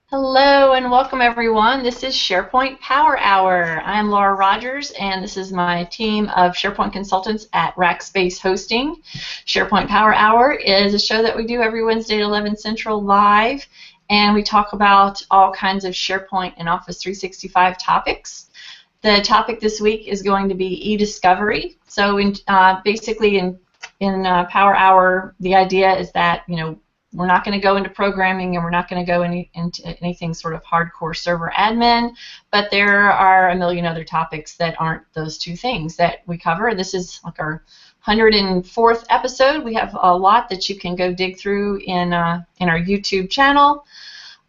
Hello and welcome everyone. This is SharePoint Power Hour. I'm Laura Rogers and this is my team of SharePoint consultants at Rackspace Hosting. SharePoint Power Hour is a show that we do every Wednesday at 11 Central live, and we talk about all kinds of SharePoint and Office 365 topics. The topic this week is going to be eDiscovery. So basically in Power Hour, the idea is that we're not going to go into programming and we're not going to go into anything sort of hardcore server admin, but there are a million other topics that aren't those two things that we cover. This is like our 104th episode. We have a lot that you can go dig through in our YouTube channel.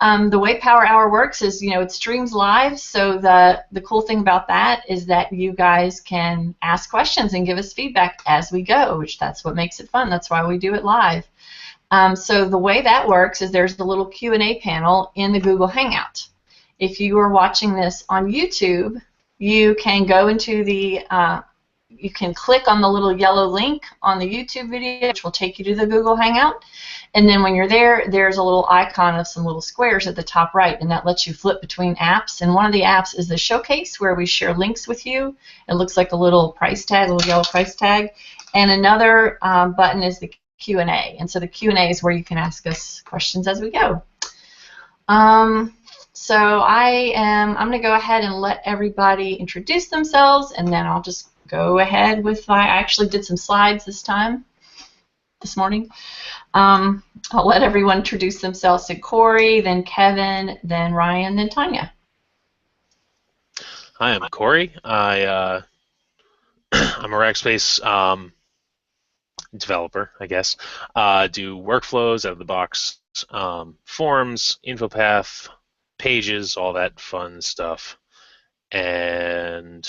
The way Power Hour works is, it streams live, so the cool thing about that is that you guys can ask questions and give us feedback as we go, which that's what makes it fun. That's why we do it live. So the way that works is there's the little Q&A panel in the Google Hangout. If you are watching this on YouTube, you can go into you can click on the little yellow link on the YouTube video, which will take you to the Google Hangout. And then when you're there, there's a little icon of some little squares at the top right, and that lets you flip between apps. And one of the apps is the Showcase, where we share links with you. It looks like a little price tag, a little yellow price tag. And another button is the Q&A, and so the Q&A is where you can ask us questions as we go. So I'm going to go ahead and let everybody introduce themselves, and then I'll just go ahead with I actually did some slides this morning. I'll let everyone introduce themselves. So Corey, then Kevin, then Ryan, then Tanya. Hi, I'm Corey. I'm a Rackspace developer, I guess. Do workflows out of the box, forms, InfoPath, pages, all that fun stuff. And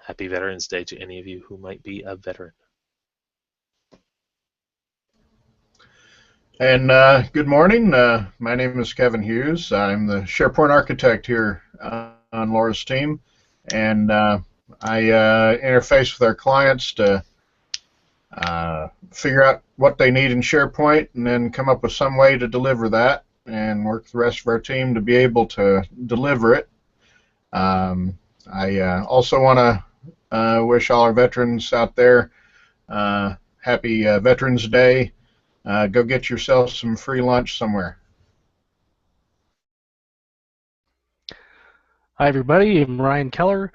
happy Veterans Day to any of you who might be a veteran. And good morning. My name is Kevin Hughes. I'm the SharePoint architect here on Laura's team, and I interface with our clients to figure out what they need in SharePoint and then come up with some way to deliver that and work with the rest of our team to be able to deliver it. I also want to wish all our veterans out there happy Veterans Day. Go get yourself some free lunch somewhere. Hi everybody, I'm Ryan Keller.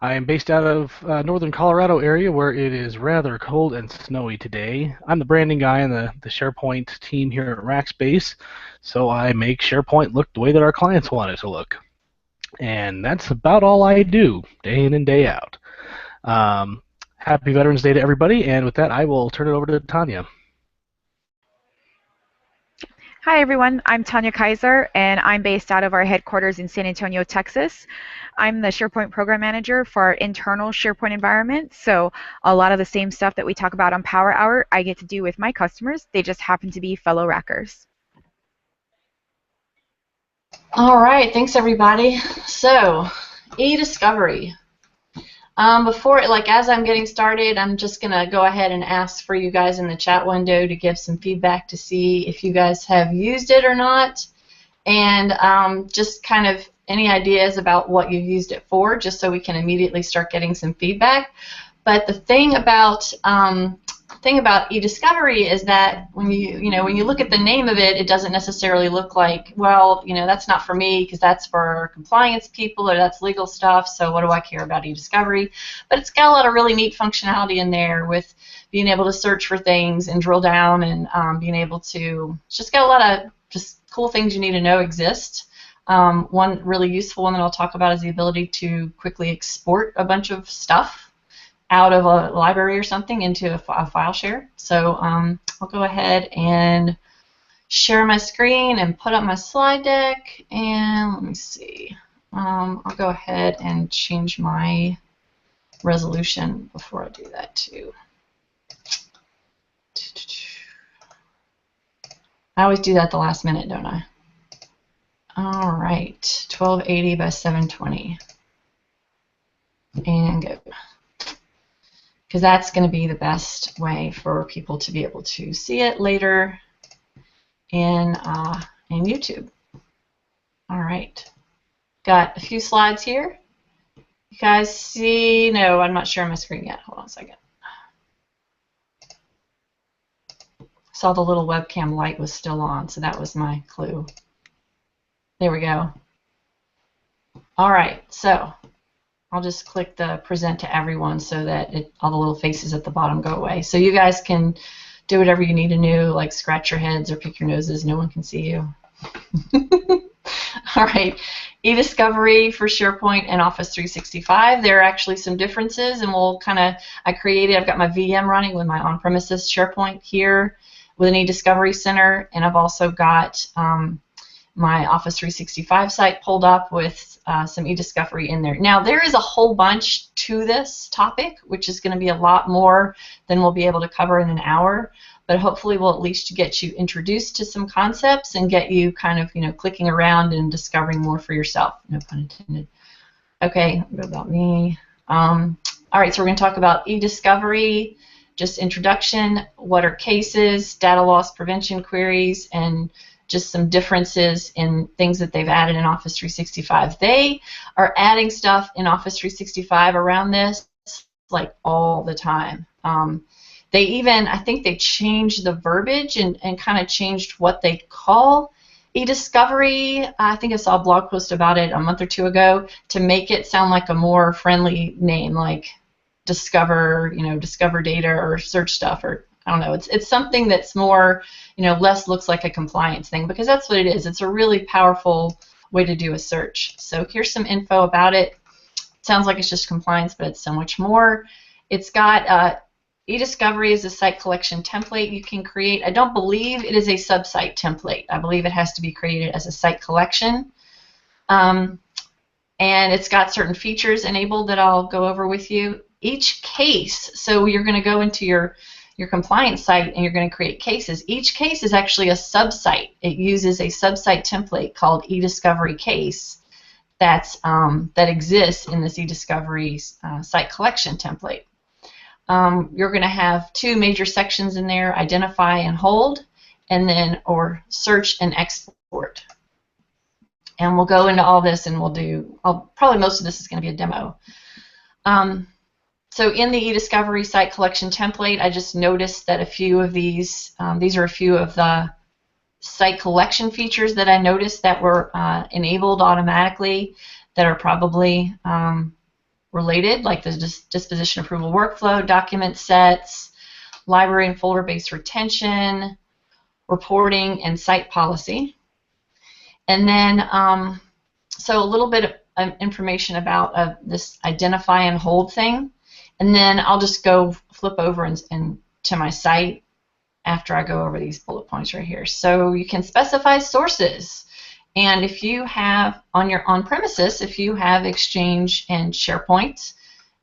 I am based out of northern Colorado area where it is rather cold and snowy today. I'm the branding guy on the SharePoint team here at Rackspace, so I make SharePoint look the way that our clients want it to look. And that's about all I do, day in and day out. Happy Veterans Day to everybody, and with that I will turn it over to Tanya. Hi everyone, I'm Tanya Kaiser, and I'm based out of our headquarters in San Antonio, Texas. I'm the SharePoint Program Manager for our internal SharePoint environment, so a lot of the same stuff that we talk about on Power Hour I get to do with my customers. They just happen to be fellow Rackers. All right, thanks everybody. So, eDiscovery. As I'm getting started, I'm just going to go ahead and ask for you guys in the chat window to give some feedback to see if you guys have used it or not, and just kind of any ideas about what you've used it for, just so we can immediately start getting some feedback. But the thing about eDiscovery is that when you look at the name of it, it doesn't necessarily look like, well, that's not for me because that's for compliance people or that's legal stuff, so what do I care about eDiscovery? But it's got a lot of really neat functionality in there with being able to search for things and drill down and being able to, it's just got a lot of just cool things you need to know exist. One really useful one that I'll talk about is the ability to quickly export a bunch of stuff out of a library or something into a file share. So I'll go ahead and share my screen and put up my slide deck, and let me see. I'll go ahead and change my resolution before I do that too. I always do that at the last minute, don't I? All right, 1280 by 720. And go. Because that's going to be the best way for people to be able to see it later in YouTube. All right. Got a few slides here. You guys see? No, I'm not sharing my screen yet. Hold on a second. Saw the little webcam light was still on, so that was my clue. There we go. All right, so I'll just click the present to everyone so that all the little faces at the bottom go away. So you guys can do whatever you need to do, like scratch your heads or pick your noses. No one can see you. All right, eDiscovery for SharePoint and Office 365. There are actually some differences, and I've got my VM running with my on-premises SharePoint here with an eDiscovery Center, and I've also got my Office 365 site pulled up with some eDiscovery in there. Now, there is a whole bunch to this topic, which is going to be a lot more than we'll be able to cover in an hour, but hopefully we'll at least get you introduced to some concepts and get you kind of, clicking around and discovering more for yourself. No pun intended. Okay, what about me? All right, so we're going to talk about eDiscovery, just introduction, what are cases, data loss prevention queries, and just some differences in things that they've added in Office 365. They are adding stuff in Office 365 around this like all the time. They even, I think they changed the verbiage and kind of changed what they call eDiscovery. I think I saw a blog post about it a month or two ago to make it sound like a more friendly name, like discover, discover data or search stuff, or I don't know. It's something that's more, less looks like a compliance thing, because that's what it is. It's a really powerful way to do a search. So here's some info about it. Sounds like it's just compliance, but it's so much more. It's got eDiscovery is a site collection template you can create. I don't believe it is a sub-site template. I believe it has to be created as a site collection. And it's got certain features enabled that I'll go over with you. Each case, so you're going to go into your compliance site and you're going to create cases. Each case is actually a sub-site. It uses a sub-site template called eDiscovery case that exists in this eDiscovery site collection template. You're going to have two major sections in there: identify and hold, and then search and export. And we'll go into all this, and probably most of this is going to be a demo. So in the eDiscovery site collection template, I just noticed that a few of these are a few of the site collection features that I noticed that were enabled automatically that are probably related, like the disposition approval workflow, document sets, library and folder-based retention, reporting, and site policy. And then, so a little bit of information about this identify and hold thing. And then I'll just go flip over and to my site after I go over these bullet points right here. So you can specify sources. And if you have, on your on-premises, if you have Exchange and SharePoint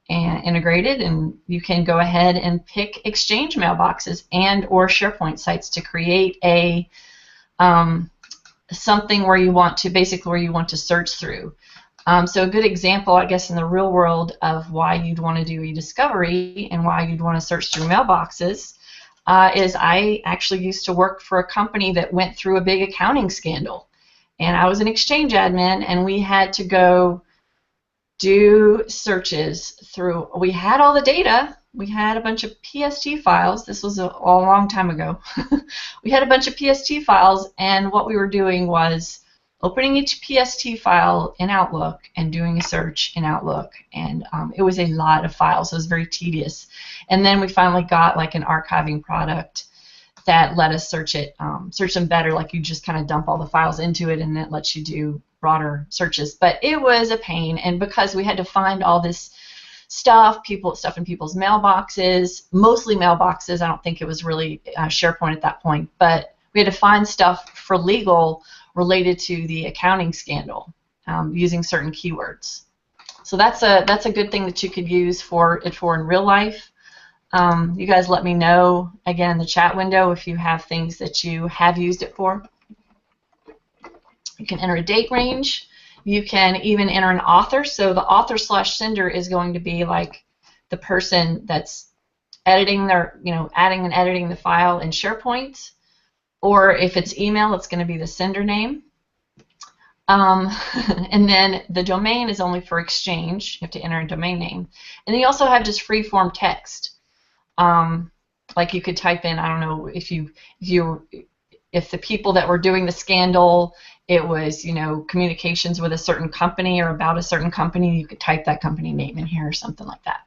and integrated, and you can go ahead and pick Exchange mailboxes and or SharePoint sites to create a something where you want to search through. So a good example, I guess, in the real world of why you'd want to do eDiscovery and why you'd want to search through mailboxes is I actually used to work for a company that went through a big accounting scandal. And I was an Exchange admin, and we had to go do searches through. We had all the data. We had a bunch of PST files. This was a long time ago. We had a bunch of PST files, and what we were doing was opening each PST file in Outlook and doing a search in Outlook. And it was a lot of files. It was very tedious. And then we finally got like an archiving product that let us search them better. Like you just kind of dump all the files into it, and it lets you do broader searches. But it was a pain, and because we had to find all this stuff in people's mailboxes, mostly mailboxes. I don't think it was really SharePoint at that point, but we had to find stuff for legal related to the accounting scandal using certain keywords. So that's a good thing that you could use for in real life. You guys let me know, again, in the chat window if you have things that you have used it for. You can enter a date range. You can even enter an author. So the author/sender is going to be like the person that's editing adding and editing the file in SharePoint. Or if it's email, it's going to be the sender name. And then the domain is only for Exchange. You have to enter a domain name. And then you also have just free-form text. Like you could type in, I don't know, if the people that were doing the scandal, it was, communications with a certain company or about a certain company, you could type that company name in here or something like that.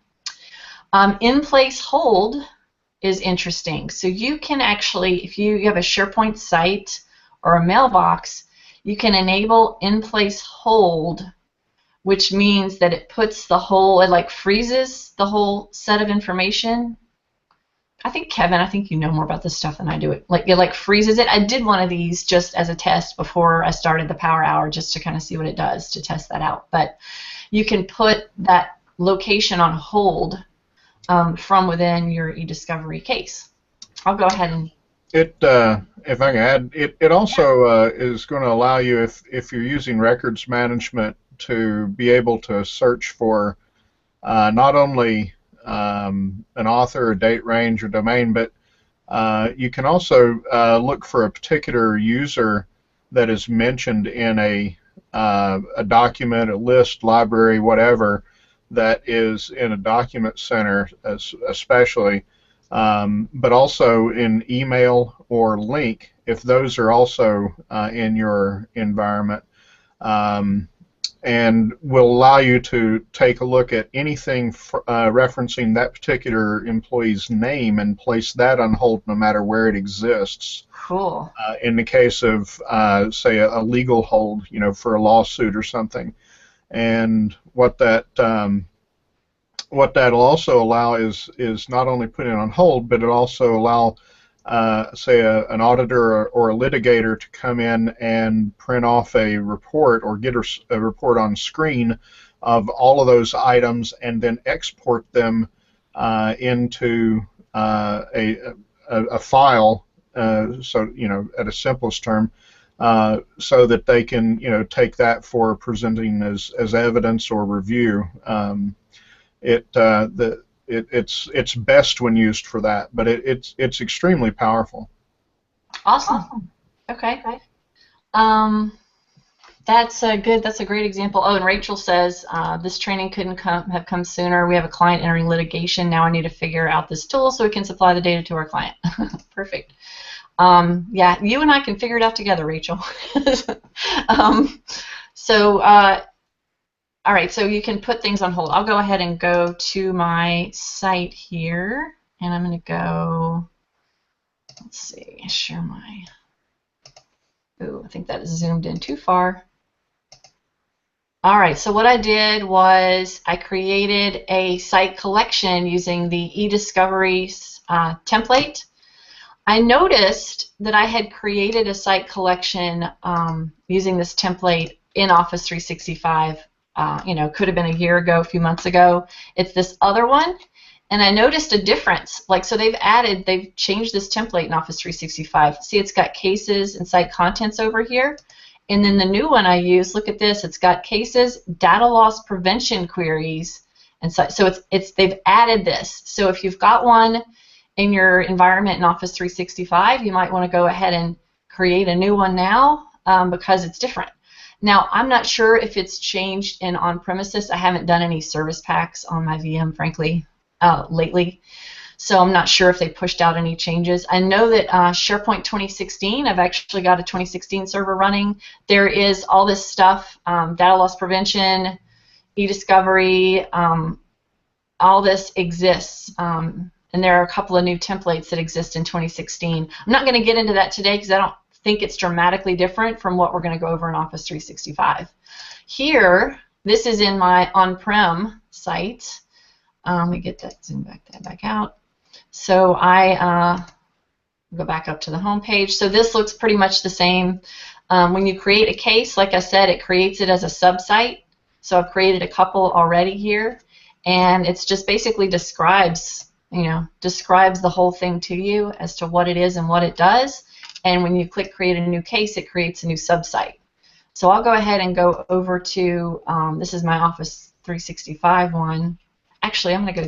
In-place hold is interesting. So you can actually, if you have a SharePoint site or a mailbox, you can enable in-place hold, which means that it puts the whole, it like freezes the whole set of information. I think, Kevin, you know more about this stuff than I do. It like freezes it. I did one of these just as a test before I started the Power Hour, just to kind of see what it does to test that out. But you can put that location on hold from within your eDiscovery case. I'll go ahead and. If I can add, it also is going to allow you, if you're using records management, to be able to search for not only an author, a date range, or domain, but you can also look for a particular user that is mentioned in a document, a list, library, whatever, that is in a document center especially, but also in email or link, if those are also in your environment. And will allow you to take a look at anything referencing that particular employee's name and place that on hold no matter where it exists. Cool. In the case of, say, a legal hold, for a lawsuit or something. And what that'll also allow is not only put it on hold, but it also allow say an auditor or a litigator to come in and print off a report or get a report on screen of all of those items and then export them into a file, so at a simplest term, so that they can take that for presenting as evidence or review. It's best when used for that, but it's extremely powerful. Awesome. Okay. That's a great example. Oh, and Rachel says this training couldn't have come sooner. We have a client entering litigation. Now I need to figure out this tool so we can supply the data to our client. Perfect. Yeah, you and I can figure it out together, Rachel. All right, so you can put things on hold. I'll go ahead and go to my site here, and I'm going to go, let's see, share my, ooh, I think that is zoomed in too far. All right, so what I did was I created a site collection using the eDiscovery template. I noticed that I had created a site collection using this template in Office 365. Could have been a year ago, a few months ago. It's this other one, and I noticed a difference. So they've changed this template in Office 365. See, it's got cases and site contents over here, and then the new one I use, look at this, it's got cases, data loss prevention queries, and so they've added this. So if you've got one in your environment in Office 365, you might want to go ahead and create a new one now because it's different. Now, I'm not sure if it's changed in on-premises. I haven't done any service packs on my VM, frankly, lately. So I'm not sure if they pushed out any changes. I know that SharePoint 2016, I've actually got a 2016 server running. There is all this stuff, data loss prevention, eDiscovery, all this exists. And there are a couple of new templates that exist in 2016. I'm not going to get into that today because I don't think it's dramatically different from what we're going to go over in Office 365. Here, this is in my on-prem site. Let me get that, zoom back out. So I go back up to the home page. So this looks pretty much the same. When you create a case, like I said, it creates it as a sub-site. So I've created a couple already here, and it's just basically describes the whole thing to you as to what it is and what it does. And when you click create a new case, it creates a new sub-site. So I'll go ahead and go over to, this is my Office 365 one. Actually, I'm going to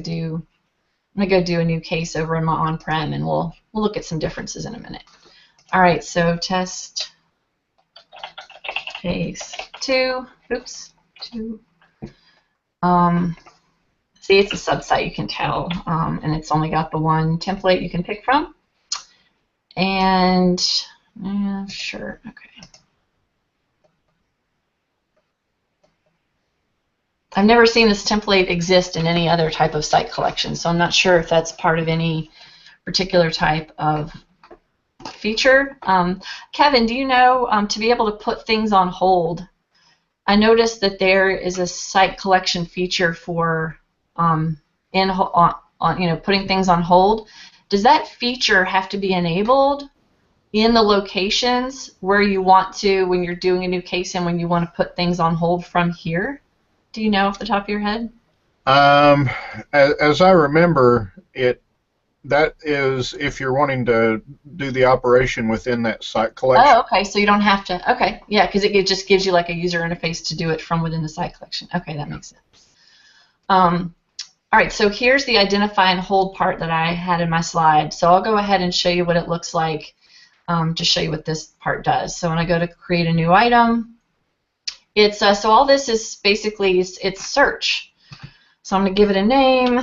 go do a new case over in my on-prem, and we'll look at some differences in a minute. All right, so test case to, oops, to, see, it's a subsite, you can tell, and it's only got the one template you can pick from. And, sure, okay. I've never seen this template exist in any other type of site collection, so I'm not sure if that's part of any particular type of feature. Kevin, do you know, to be able to put things on hold, I noticed that there is a site collection feature for putting things on hold. Does that feature have to be enabled in the locations where you want to, when you're doing a new case and when you want to put things on hold from here? Do you know off the top of your head? As I remember, that is if you're wanting to do the operation within that site collection. Oh, okay, so you don't have to, okay, yeah, because it just gives you like a user interface to do it from within the site collection. Okay, that makes sense. All right, so here's the identify and hold part that I had in my slide. So I'll go ahead and show you what it looks like, to show you what this part does. So when I go to create a new item, it's so all this is basically it's search. So I'm going to give it a name,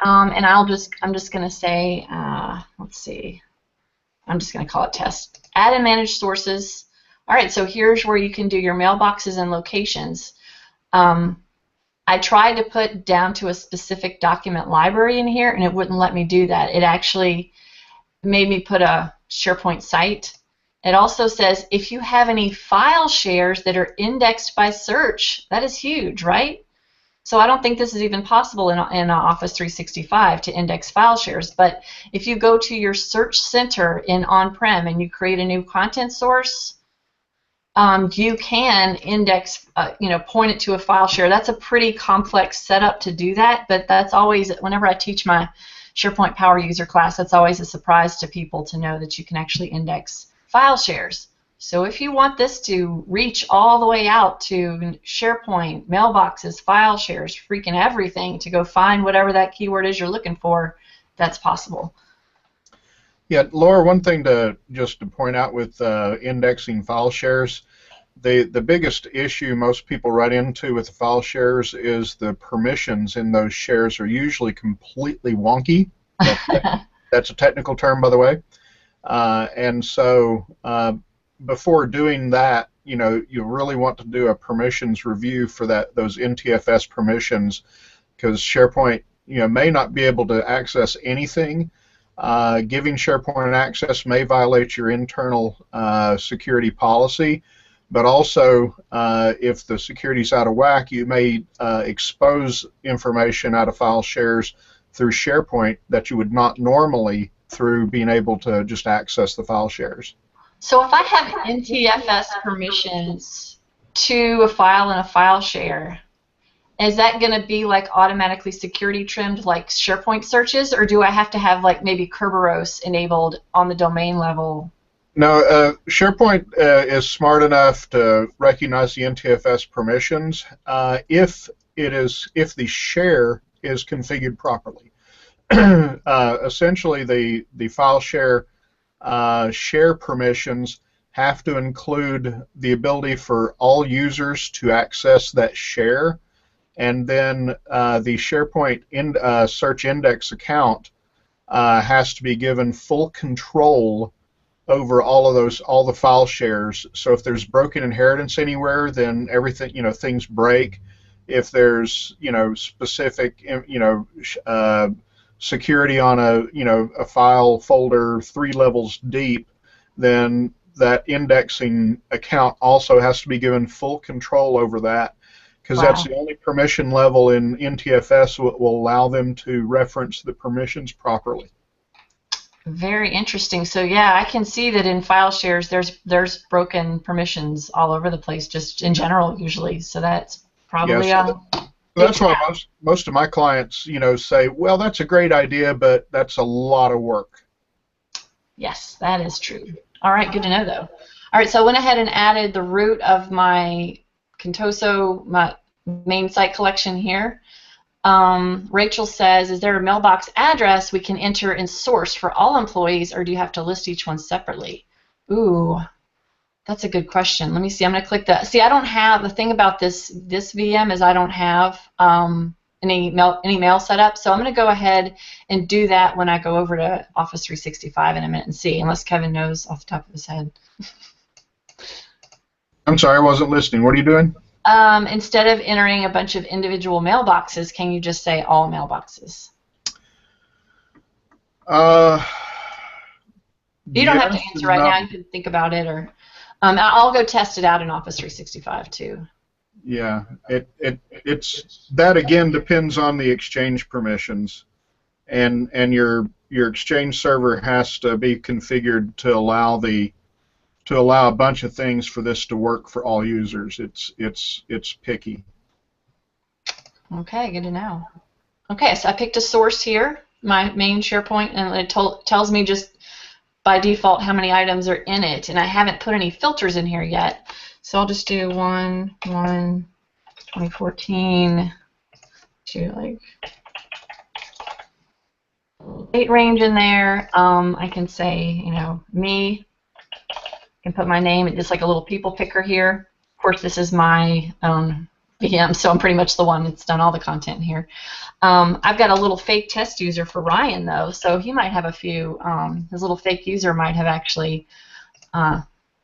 and I'm just going to say, let's see, I'm just going to call it test. Add and manage sources. All right, so here's where you can do your mailboxes and locations. I tried to put down to a specific document library in here, and it wouldn't let me do that. It actually made me put a SharePoint site. It also says if you have any file shares that are indexed by search, that is huge, right? So I don't think this is even possible in Office 365 to index file shares. But if you go to your search center in on-prem and you create a new content source, you can index, point it to a file share. That's a pretty complex setup to do that, but that's always, whenever I teach my SharePoint Power User class, that's always a surprise to people to know that you can actually index file shares. So if you want this to reach all the way out to SharePoint, mailboxes, file shares, freaking everything, to go find whatever that keyword is you're looking for, that's possible. Yeah, Laura, one thing to point out with indexing file shares, the biggest issue most people run into with the file shares is the permissions in those shares are usually completely wonky. That's a technical term, by the way. And so before doing that, you really want to do a permissions review for those NTFS permissions, because SharePoint may not be able to access anything. Giving SharePoint access may violate your internal security policy, but also if the security is out of whack, you may expose information out of file shares through SharePoint that you would not normally through being able to just access the file shares. So if I have NTFS permissions to a file and a file share, is that going to be like automatically security trimmed like SharePoint searches, or do I have to have like maybe Kerberos enabled on the domain level? No, SharePoint is smart enough to recognize the NTFS permissions if the share is configured properly. Essentially, the file share permissions have to include the ability for all users to access that share, and then the SharePoint search index account has to be given full control over all the file shares. So if there's broken inheritance anywhere, then everything, things break. If there's, specific, security on a file folder 3 levels deep, then that indexing account also has to be given full control over that, because that's the only permission level in NTFS will allow them to reference the permissions properly. Very interesting. So yeah, I can see that in file shares there's broken permissions all over the place, just in general usually. So that's probably that's why most of my clients, say, well, that's a great idea, but that's a lot of work. Yes, that is true. All right, good to know though. All right, so I went ahead and added the root of my Contoso, my main site collection here. Rachel says, is there a mailbox address we can enter in source for all employees, or do you have to list each one separately? Ooh, That's a good question. Let me see. I'm going to click that. See, I don't have the thing about this VM is I don't have any mail set up. So I'm going to go ahead and do that when I go over to Office 365 in a minute and see, unless Kevin knows off the top of his head. I'm sorry, I wasn't listening. What are you doing? Instead of entering a bunch of individual mailboxes, can you just say all mailboxes? You don't have to answer right now. You can think about it, or I'll go test it out in Office 365 too. Yeah, it's that again depends on the Exchange permissions, and your Exchange server has to be configured to allow a bunch of things for this to work for all users. It's picky. Okay, good to know. Okay, so I picked a source here, my main SharePoint, and it tells me just by default how many items are in it, and I haven't put any filters in here yet. So I'll just do 2014 to like date range in there. I can say, me. I can put my name, just like a little people picker here. Of course, this is my own VM, so I'm pretty much the one that's done all the content here. I've got a little fake test user for Ryan, though, so he might have a few. His little fake user might have actually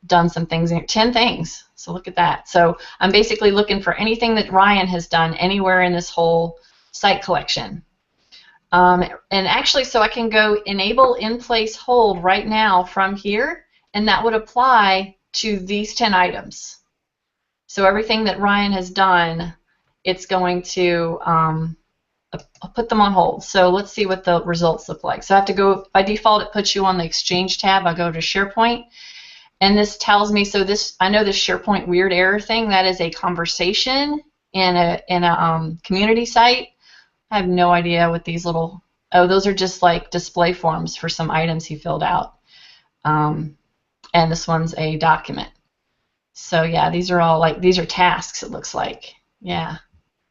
done some things, 10 things. So look at that. So I'm basically looking for anything that Ryan has done anywhere in this whole site collection. And actually, so I can go enable in-place hold right now from here, and that would apply to these 10 items. So everything that Ryan has done, it's going to put them on hold. So let's see what the results look like. So I have to go, by default, it puts you on the Exchange tab. I go to SharePoint, and this tells me, so this, I know this SharePoint weird error thing, that is a conversation in a community site. I have no idea what these little, oh, those are just like display forms for some items he filled out. And this one's a document. So yeah, these are all like, these are tasks, it looks like. Yeah.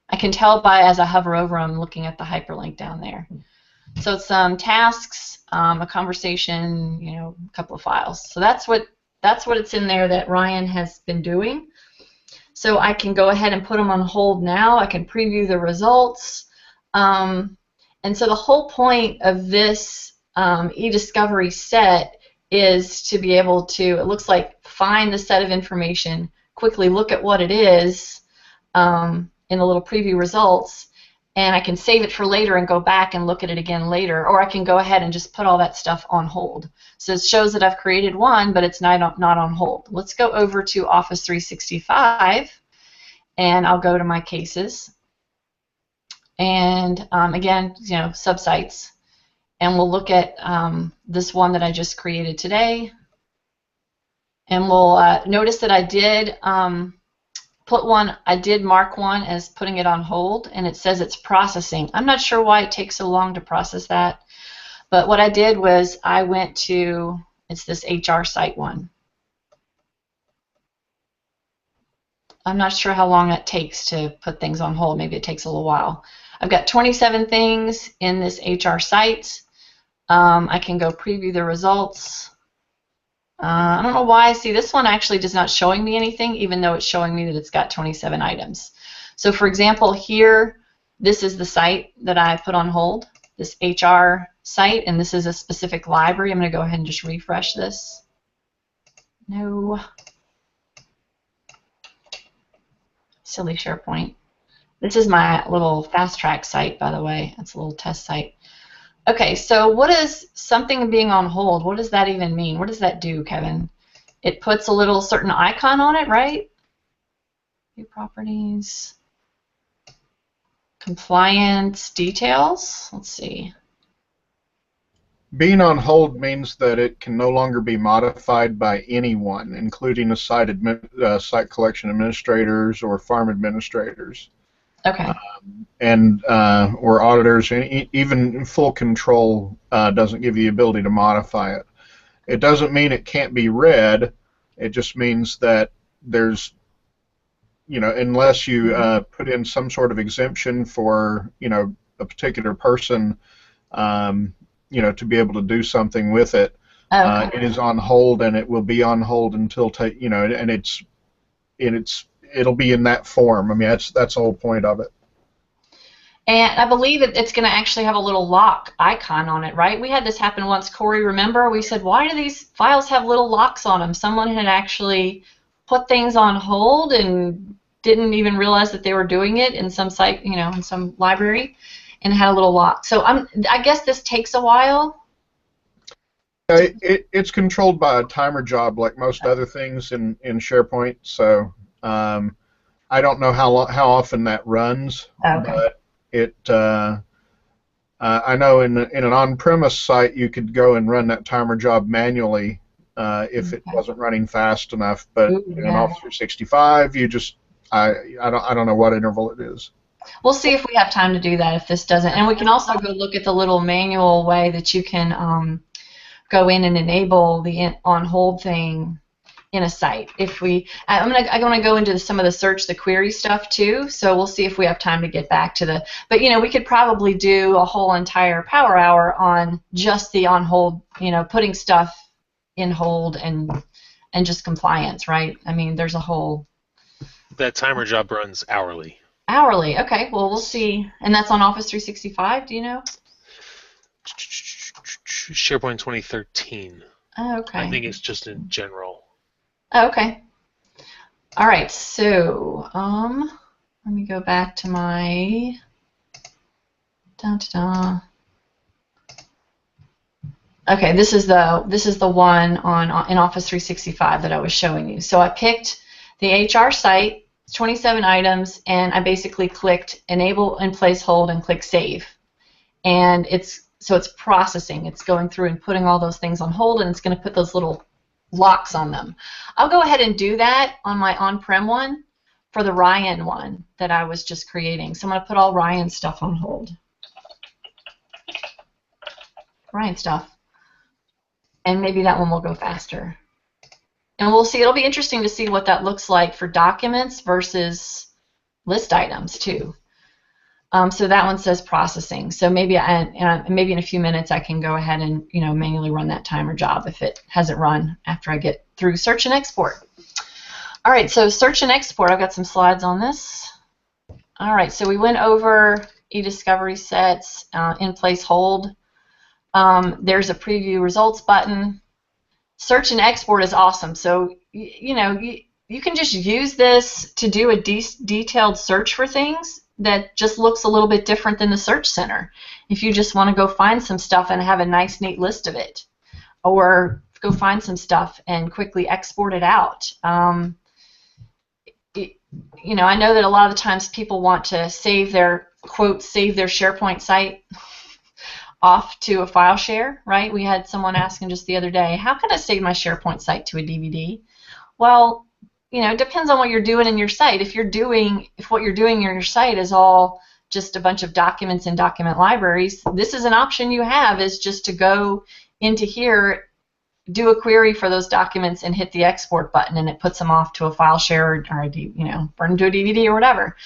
I can tell by, as I hover over them, looking at the hyperlink down there. So it's some tasks, a conversation, a couple of files. So that's what it's in there that Ryan has been doing. So I can go ahead and put them on hold now. I can preview the results. And so the whole point of this eDiscovery set is to be able to, it looks like, find the set of information, quickly look at what it is in the little preview results, and I can save it for later and go back and look at it again later, or I can go ahead and just put all that stuff on hold. So it shows that I've created one, but it's not on hold. Let's go over to Office 365, and I'll go to my cases, and again, subsites. And we'll look at this one that I just created today. And we'll notice that I did mark one as putting it on hold, and it says it's processing. I'm not sure why it takes so long to process that, but what I did was I went to, it's this HR site one. I'm not sure how long it takes to put things on hold. Maybe it takes a little while. I've got 27 things in this HR site. I can go preview the results. I don't know why. See, this one actually is not showing me anything, even though it's showing me that it's got 27 items. So, for example, here, this is the site that I put on hold, this HR site, and this is a specific library. I'm going to go ahead and just refresh this. No. Silly SharePoint. This is my little fast track site, by the way. It's a little test site. Okay, so what is something being on hold? What does that even mean? What does that do, Kevin? It puts a little certain icon on it, right? View properties, compliance details. Let's see. Being on hold means that it can no longer be modified by anyone, including the site collection administrators or farm administrators. Okay. Or auditors, and even full control doesn't give you the ability to modify it. It doesn't mean it can't be read. It just means that there's, unless you put in some sort of exemption for, a particular person, to be able to do something with it, Okay. It is on hold, and it will be on hold until and it'll be in that form. I mean, that's the whole point of it. And I believe it's going to actually have a little lock icon on it, right? We had this happen once, Corey, remember? We said, why do these files have little locks on them? Someone had actually put things on hold and didn't even realize that they were doing it in some site, in some library, and had a little lock. So I guess this takes a while. It's controlled by a timer job, like most other things in SharePoint. So I don't know how often that runs, but I know in an on-premise site you could go and run that timer job manually if it wasn't running fast enough. But in Office 365, you just I don't know what interval it is. We'll see if we have time to do that if this doesn't. And we can also go look at the little manual way that you can go in and enable the on-hold thing in a site. I'm going to go into some of the query stuff too, so we'll see if we have time to get back to but we could probably do a whole entire power hour on just the on-hold, putting stuff in hold and just compliance, right? I mean, there's a whole... That timer job runs hourly. Hourly, okay, well, we'll see. And that's on Office 365, do you know? SharePoint 2013. Oh, okay. I think it's just in general. Oh, okay. All right, so let me go back to my Okay, this is the one in Office 365 that I was showing you. So I picked the HR site, 27 items, and I basically clicked Enable and Place Hold and click Save. And it's processing. It's going through and putting all those things on hold, and it's going to put those little locks on them. I'll go ahead and do that on my on-prem one for the Ryan one that I was just creating. So I'm going to put all Ryan stuff on hold. Ryan stuff. And maybe that one will go faster. And we'll see. It'll be interesting to see what that looks like for documents versus list items too. So that one says processing. So maybe maybe in a few minutes I can go ahead and manually run that timer job if it hasn't run after I get through search and export. All right, so search and export. I've got some slides on this. All right, so we went over eDiscovery sets, in place hold. There's a preview results button. Search and export is awesome. So you can just use this to do a detailed search for things that just looks a little bit different than the Search Center. If you just want to go find some stuff and have a nice, neat list of it, or go find some stuff and quickly export it out. I know that a lot of the times people want to save their SharePoint site off to a file share, right? We had someone asking just the other day, how can I save my SharePoint site to a DVD? Well, it depends on what you're doing in your site. If what you're doing in your site is all just a bunch of documents and document libraries, this is an option you have, is just to go into here, do a query for those documents and hit the export button, and it puts them off to a file share or burn to a DVD or whatever.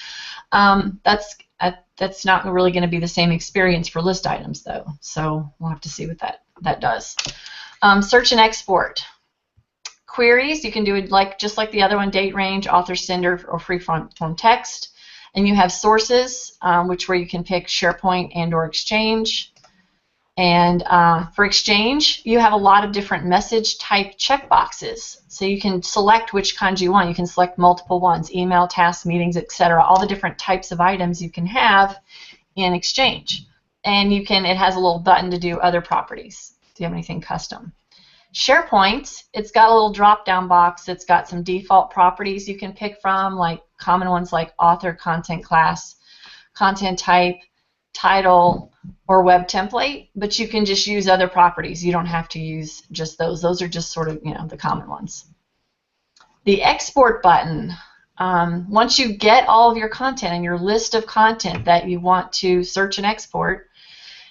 That's not really going to be the same experience for list items though. So we'll have to see what that does. Search and export. Queries, you can do it just like the other one, date range, author, sender, or free-form text. And you have sources, where you can pick SharePoint and or Exchange. And for Exchange, you have a lot of different message type checkboxes. So you can select which kinds you want. You can select multiple ones, email, tasks, meetings, etc. All the different types of items you can have in Exchange. And it has a little button to do other properties. Do you have anything custom? SharePoint, it's got a little drop-down box that's got some default properties you can pick from, like common ones like author, content class, content type, title, or web template, but you can just use other properties. You don't have to use just those. Those are just sort of, the common ones. The export button, once you get all of your content and your list of content that you want to search and export,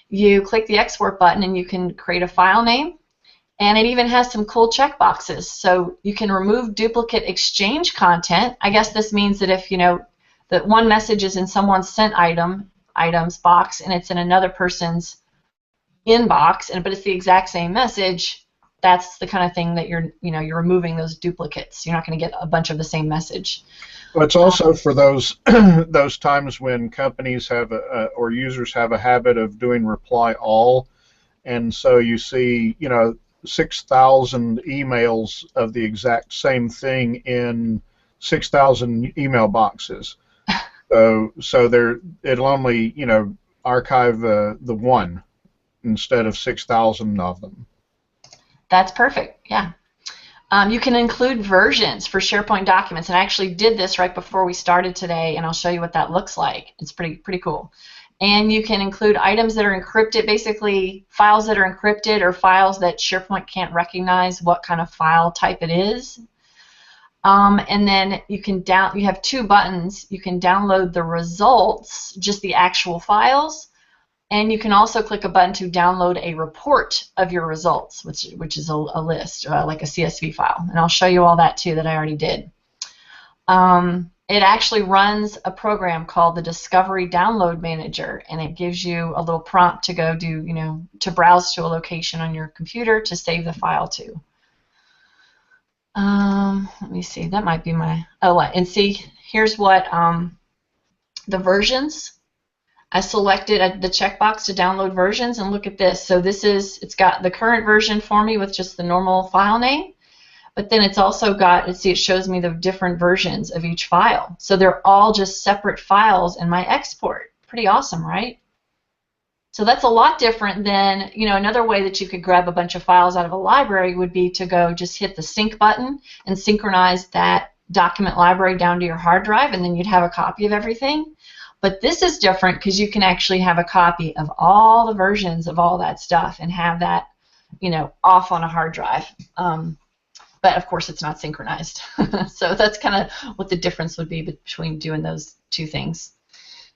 you click the export button and you can create a file name. And it even has some cool checkboxes. So you can remove duplicate Exchange content. I guess this means that if that one message is in someone's sent items box and it's in another person's inbox, but it's the exact same message, that's the kind of thing that you're removing those duplicates. You're not going to get a bunch of the same message. Well, it's also for those those times when companies have or users have a habit of doing reply all, and so you see 6,000 emails of the exact same thing in 6,000 email boxes. So it'll only archive the one instead of 6,000 of them. That's perfect. Yeah. You can include versions for SharePoint documents, and I actually did this right before we started today, and I'll show you what that looks like. It's pretty cool. And you can include items that are encrypted, basically files that are encrypted or files that SharePoint can't recognize what kind of file type it is. And then you have two buttons. You can download the results, just the actual files, and you can also click a button to download a report of your results, which is a list, like a CSV file. And I'll show you all that too that I already did. It actually runs a program called the Discovery Download Manager, and it gives you a little prompt to go to browse to a location on your computer to save the file to. Let me see. That might be my. And see, here's what the versions. I selected the checkbox to download versions, and look at this. So it's got the current version for me with just the normal file name, but then it's also got, it shows me the different versions of each file. So they're all just separate files in my export. Pretty awesome, right? So that's a lot different than, another way that you could grab a bunch of files out of a library would be to go just hit the sync button and synchronize that document library down to your hard drive, and then you'd have a copy of everything. But this is different because you can actually have a copy of all the versions of all that stuff and have that, off on a hard drive. But of course, it's not synchronized. So that's kind of what the difference would be between doing those two things.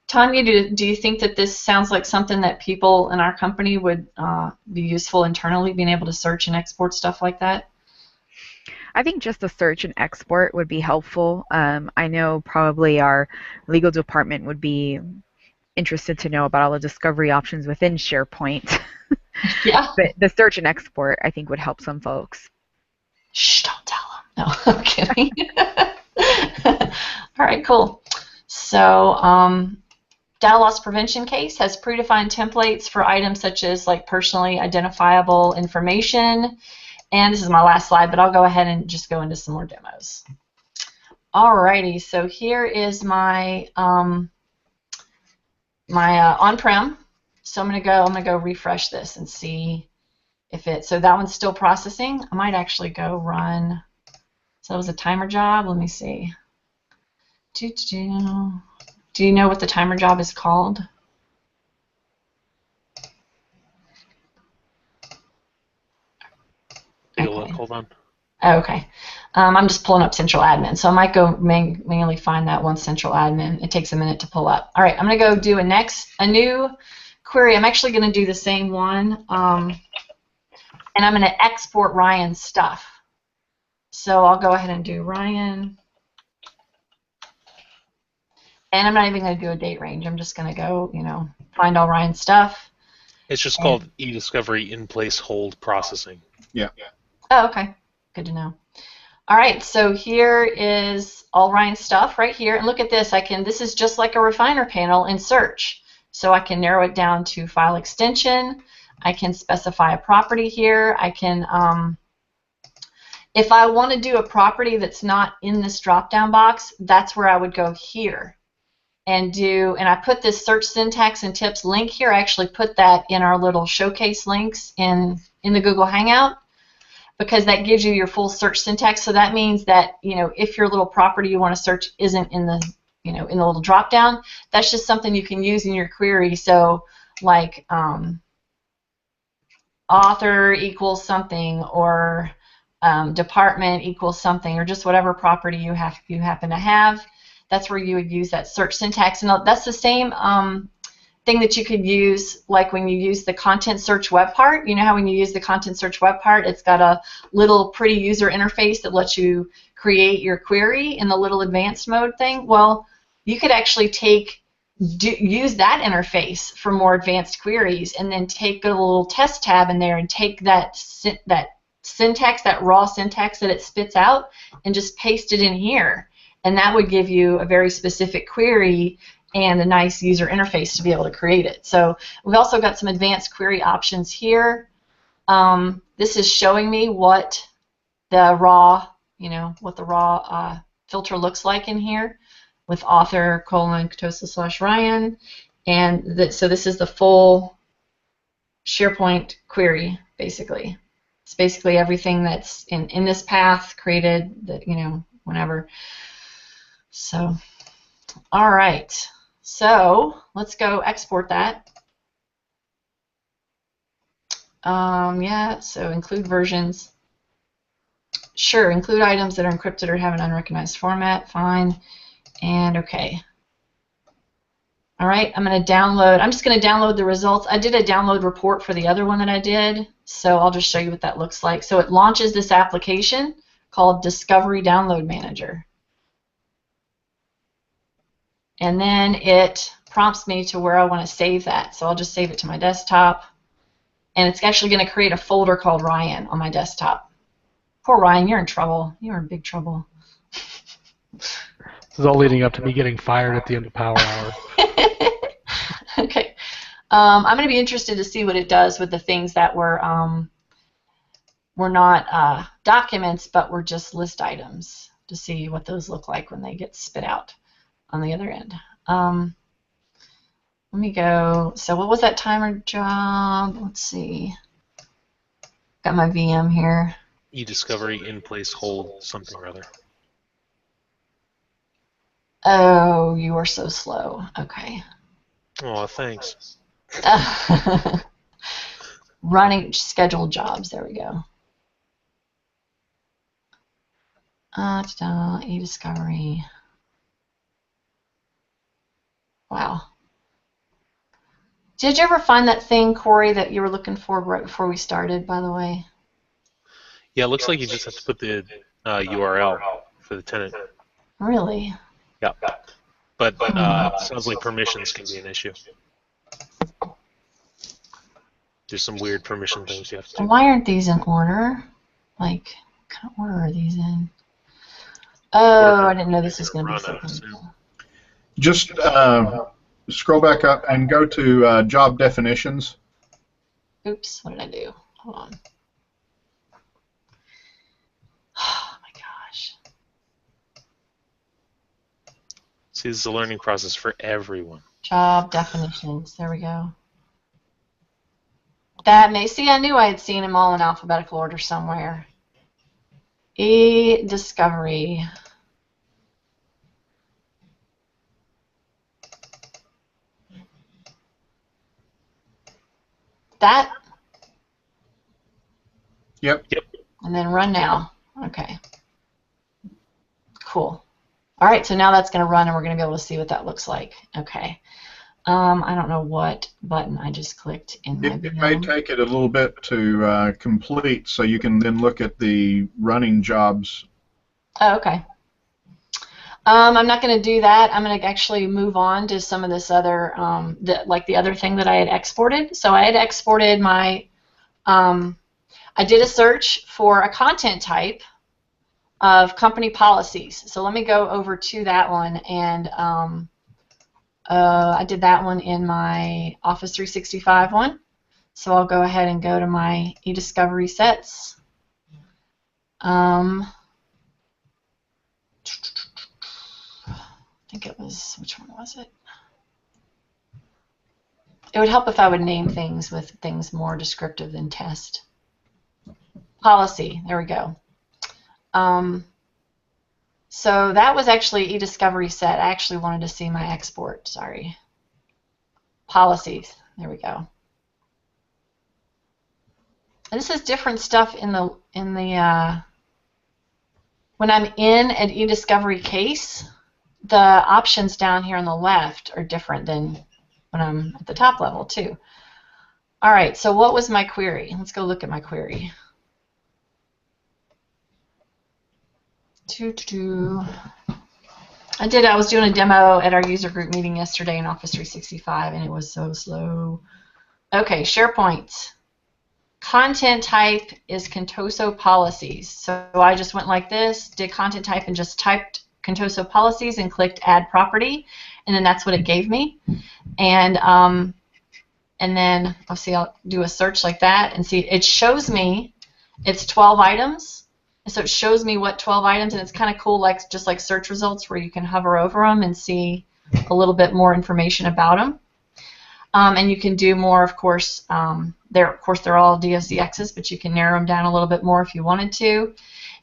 Tanya, do you think that this sounds like something that people in our company would be useful internally, being able to search and export stuff like that? I think just the search and export would be helpful. I know probably our legal department would be interested to know about all the discovery options within SharePoint. Yeah. But the search and export, I think, would help some folks. Shh, don't tell them. No, I'm kidding. All right, cool. So data loss prevention case has predefined templates for items such as like personally identifiable information. And this is my last slide, but I'll go ahead and just go into some more demos. Alrighty, so here is my on-prem. So I'm gonna go refresh this and see if it. So that one's still processing. I might actually go run. So that was a timer job. Let me see. Do you know what the timer job is called? Okay. Hold on. Oh, okay. I'm just pulling up Central Admin, so I might go manually find that one Central Admin. It takes a minute to pull up. All right, I'm going to go do a new query. I'm actually going to do the same one, and I'm going to export Ryan's stuff. So I'll go ahead and do Ryan, and I'm not even going to do a date range. I'm just going to go, find all Ryan's stuff. It's just called eDiscovery in-place hold processing. Yeah. Oh, okay. Good to know. All right, so here is all Ryan's stuff right here. And look at this. This is just like a refiner panel in search. So I can narrow it down to file extension. I can specify a property here. I can, if I want to do a property that's not in this drop-down box, that's where I would go here. And I put this search syntax and tips link here. I actually put that in our little showcase links in the Google Hangout, because that gives you your full search syntax. So that means that if your little property you want to search isn't in the in the little drop down, that's just something you can use in your query. So like author equals something, or department equals something, or just whatever property you happen to have. That's where you would use that search syntax, and that's the same thing that you could use like when you use the content search web part. You know how when you use the content search web part, it's got a little pretty user interface that lets you create your query in the little advanced mode thing? Well, you could actually use that interface for more advanced queries, and then take a little test tab in there and take that syntax, that raw syntax that it spits out, and just paste it in here. And that would give you a very specific query and a nice user interface to be able to create it. So we've also got some advanced query options here. This is showing me what the raw, filter looks like in here with author : Katosa/Ryan. And so this is the full SharePoint query, basically. It's basically everything that's in this path created, that, whenever. So, all right. So let's go export that. Yeah, so include versions. Sure, include items that are encrypted or have an unrecognized format. Fine. And okay. All right, I'm just going to download the results. I did a download report for the other one that I did, so I'll just show you what that looks like. So it launches this application called Discovery Download Manager. And then it prompts me to where I want to save that. So I'll just save it to my desktop. And it's actually going to create a folder called Ryan on my desktop. Poor Ryan, you're in trouble. You're in big trouble. This is all leading up to me getting fired at the end of Power Hour. Okay. I'm going to be interested to see what it does with the things that were not documents, but were just list items, to see what those look like when they get spit out on the other end. Let me go. So what was that timer job? Let's see. Got my VM here. eDiscovery in place hold something or other. Oh, you are so slow. Okay. Oh, thanks. Running scheduled jobs. There we go. eDiscovery. Wow. Did you ever find that thing, Corey, that you were looking for right before we started, by the way? Yeah, it looks like you just have to put the URL for the tenant. Really? Yeah. But it sounds like permissions can be an issue. There's some weird permission things you have to do. Why aren't these in order? Like, what kind of order are these in? Oh, I didn't know this was going to be so simple. Just scroll back up and go to job definitions. Oops, what did I do? Hold on. Oh my gosh. See, this is a learning process for everyone. Job definitions. There we go. That may see. I knew I had seen them all in alphabetical order somewhere. eDiscovery. That. Yep. And then run now. Okay. Cool. All right, so now that's going to run, and we're going to be able to see what that looks like. Okay. I don't know what button I just clicked in my It may take it a little bit to complete, so you can then look at the running jobs. Oh, okay. I'm not going to do that. I'm going to actually move on to some of this other, like the other thing that I had exported. So I had exported my, I did a search for a content type of company policies. So let me go over to that one, and I did that one in my Office 365 one. So I'll go ahead and go to my eDiscovery sets. I think it was, which one was it? It would help if I would name things with things more descriptive than test. Policy, there we go. So that was actually eDiscovery set. I actually wanted to see my export, sorry. Policies, there we go. And this is different stuff in the when I'm in an eDiscovery case, the options down here on the left are different than when I'm at the top level too. All right, so what was my query? Let's go look at my query. I was doing a demo at our user group meeting yesterday in Office 365, and it was so slow. Okay, SharePoint. content type is Contoso policies. So I just went like this, did content type, and just typed Contoso policies and clicked add property, and then that's what it gave me. And then I'll do a search like that and see it shows me it's 12 items. And so it shows me what 12 items, and it's kind of cool, like just like search results where you can hover over them and see a little bit more information about them. And you can do more, of course. They're all DOCXs, but you can narrow them down a little bit more if you wanted to.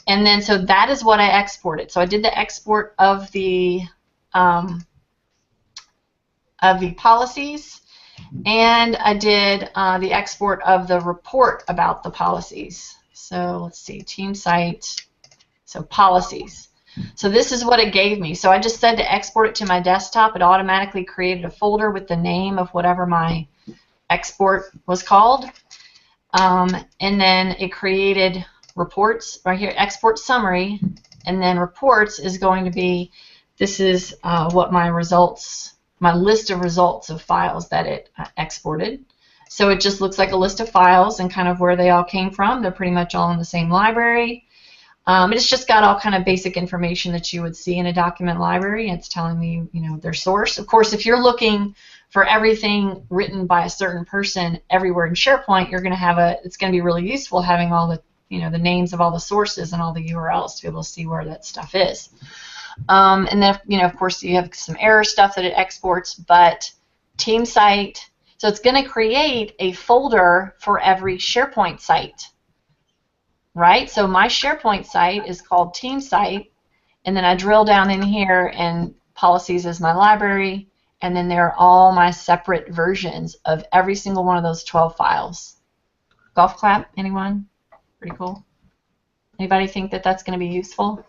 And then, so that is what I exported. So I did the export of the policies, and I did the export of the report about the policies. So let's see, team site, so policies. So this is what it gave me. So I just said to export it to my desktop. It automatically created a folder with the name of whatever my export was called. And then it created reports right here, export summary, and then reports is going to be, this is what my results, my list of results of files that it exported. So it just looks like a list of files and kind of where they all came from. They're pretty much all in the same library. It's just got all kind of basic information that you would see in a document library. It's telling me, you know, their source. Of course, if you're looking for everything written by a certain person everywhere in SharePoint, you're going to have it's going to be really useful having all the, you know, the names of all the sources and all the URLs to be able to see where that stuff is. And then, you know, of course, you have some error stuff that it exports, but team site, so it's going to create a folder for every SharePoint site. Right? So my SharePoint site is called Team Site, and then I drill down in here, and policies is my library, and then there are all my separate versions of every single one of those 12 files. Golf clap, anyone? Pretty cool. Anybody think that that's going to be useful?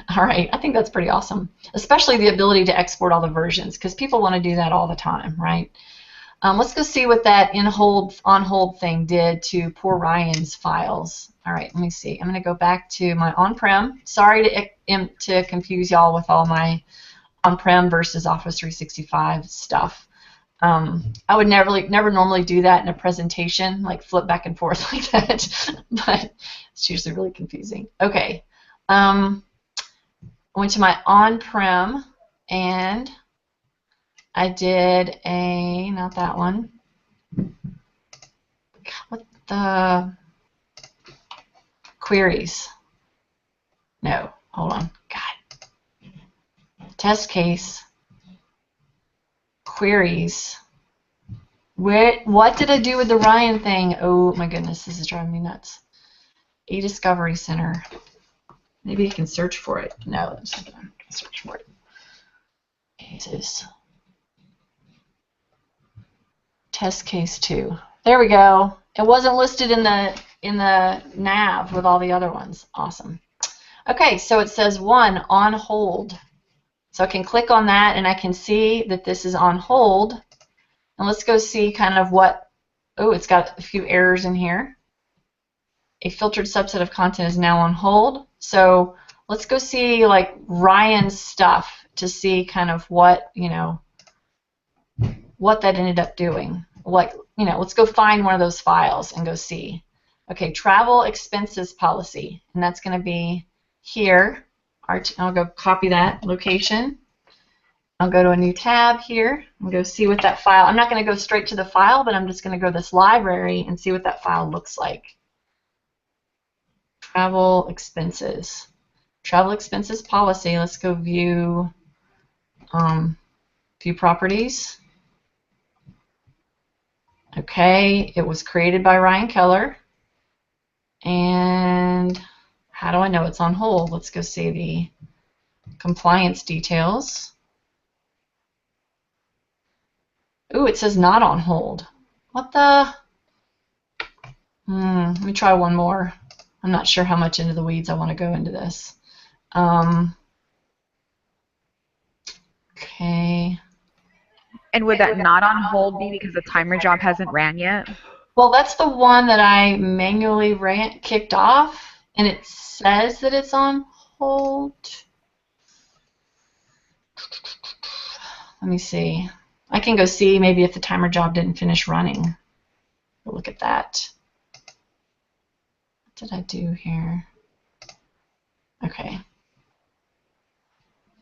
All right, I think that's pretty awesome, especially the ability to export all the versions, because people want to do that all the time, right? Let's go see what that on hold thing did to poor Ryan's files. All right, let me see. I'm going to go back to my on-prem. Sorry to confuse y'all with all my on-prem versus Office 365 stuff. I would never normally do that in a presentation, like flip back and forth like that, but it's usually really confusing. Okay, I went to my on-prem, and I did not that one. What the queries? No, hold on. God. Test case. Queries. What did I do with the Ryan thing? Oh my goodness, this is driving me nuts. eDiscovery Center. Maybe I can search for it. No, I'm not going to search for it. Cases. Test case 2. There we go. It wasn't listed in the nav with all the other ones. Awesome. Okay, so it says 1 on hold. So I can click on that and I can see that this is on hold. And let's go see kind of what, oh, it's got a few errors in here. A filtered subset of content is now on hold. So let's go see like Ryan's stuff to see kind of what, you know, what that ended up doing. Like, you know, let's go find one of those files and go see. Okay, travel expenses policy, and that's going to be here. I'll go copy that location. I'll go to a new tab here and go see what that file, I'm not going to go straight to the file, but I'm just going to go to this library and see what that file looks like. Travel expenses. Travel expenses policy, let's go view properties. Okay, it was created by Ryan Keller. And how do I know it's on hold? Let's go see the compliance details. Ooh, it says not on hold. What the? Let me try one more. I'm not sure how much into the weeds I want to go into this. Okay. And would that not on hold be because the timer job hasn't ran yet? Well, that's the one that I manually kicked off, and it says that it's on hold. Let me see. I can go see maybe if the timer job didn't finish running. Look at that. What did I do here? Okay.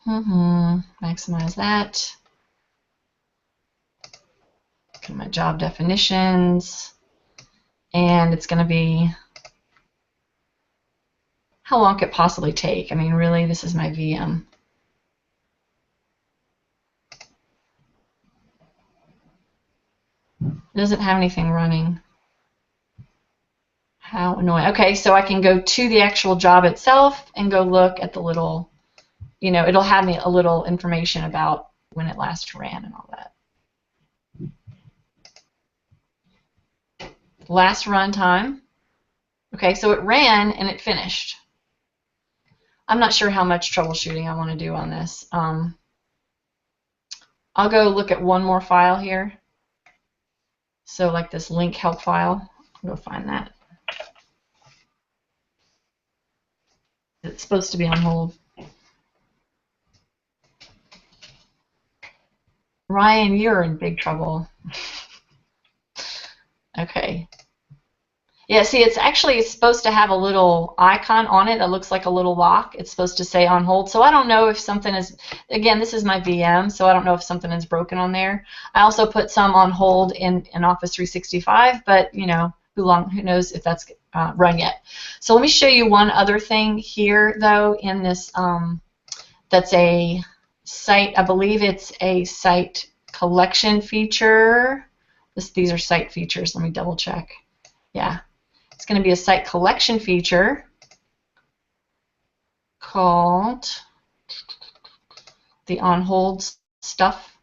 Maximize that. Look at my job definitions. And it's going to be how long could it possibly take? I mean, really, this is my VM. It doesn't have anything running. How annoying. Okay, so I can go to the actual job itself and go look at the little, you know, it'll have me a little information about when it last ran and all that. Last run time. Okay, so it ran and it finished. I'm not sure how much troubleshooting I want to do on this. I'll go look at one more file here. So like this link help file. I'll go find that. It's supposed to be on hold. Ryan, you're in big trouble. Okay. Yeah, see, it's supposed to have a little icon on it that looks like a little lock. It's supposed to say on hold. So I don't know if something is, again, this is my VM, so I don't know if something is broken on there. I also put some on hold in Office 365, but you know, who knows if that's run yet. So let me show you one other thing here, though, in this, that's a site, I believe it's a site collection feature. These are site features. Let me double check. Yeah. It's going to be a site collection feature called the on hold stuff,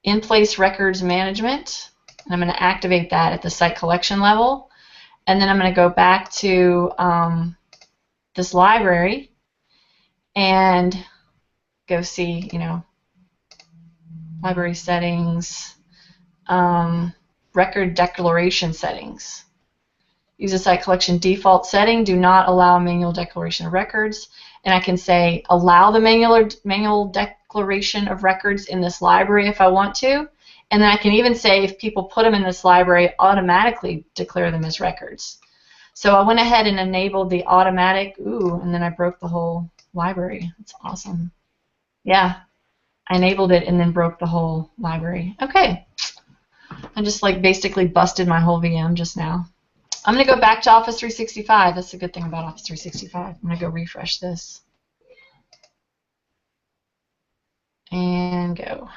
in place records management. And I'm going to activate that at the site collection level. And then I'm going to go back to this library and go see, you know, library settings, record declaration settings. Use a site collection default setting. Do not allow manual declaration of records. And I can say allow the manual declaration of records in this library if I want to. And then I can even say if people put them in this library, automatically declare them as records. So I went ahead and enabled the automatic, and then I broke the whole library. That's awesome. Yeah, I enabled it and then broke the whole library. Okay. I just like basically busted my whole VM just now. I'm going to go back to Office 365. That's the good thing about Office 365. I'm going to go refresh this. And go.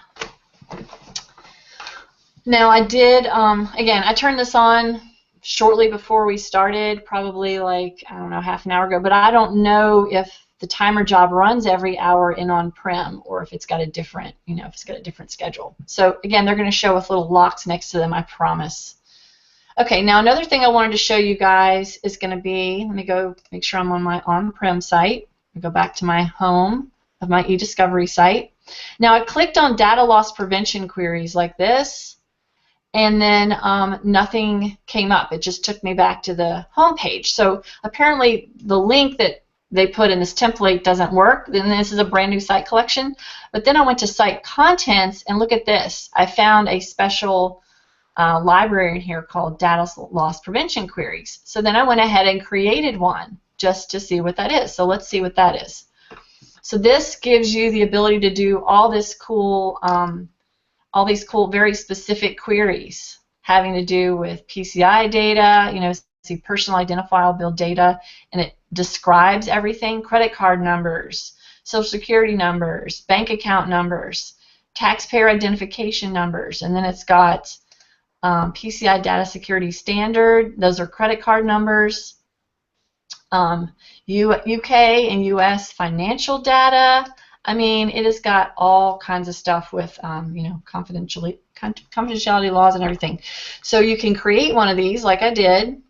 Now I did, again, I turned this on shortly before we started, probably like, I don't know, half an hour ago, but I don't know if the timer job runs every hour in on-prem or if it's got a different, you know, if it's got a different schedule. So again, they're going to show with little locks next to them, I promise. Okay, now another thing I wanted to show you guys is going to be, let me go make sure I'm on my on-prem site. I'll go back to my home of my eDiscovery site. Now I clicked on data loss prevention queries like this, and then nothing came up. It just took me back to the home page. So apparently the link that they put in this template doesn't work. Then this is a brand new site collection. But then I went to site contents, and look at this. I found a special library in here called data loss prevention queries. So then I went ahead and created one just to see what that is. So let's see what that is. So this gives you the ability to do all these cool, very specific queries having to do with PCI data, you know, see personal identifiable data, and it describes everything: credit card numbers, social security numbers, bank account numbers, taxpayer identification numbers, and then it's got PCI data security standard. Those are credit card numbers. UK and US financial data. I mean, it has got all kinds of stuff with, you know, confidentiality laws and everything. So you can create one of these like I did,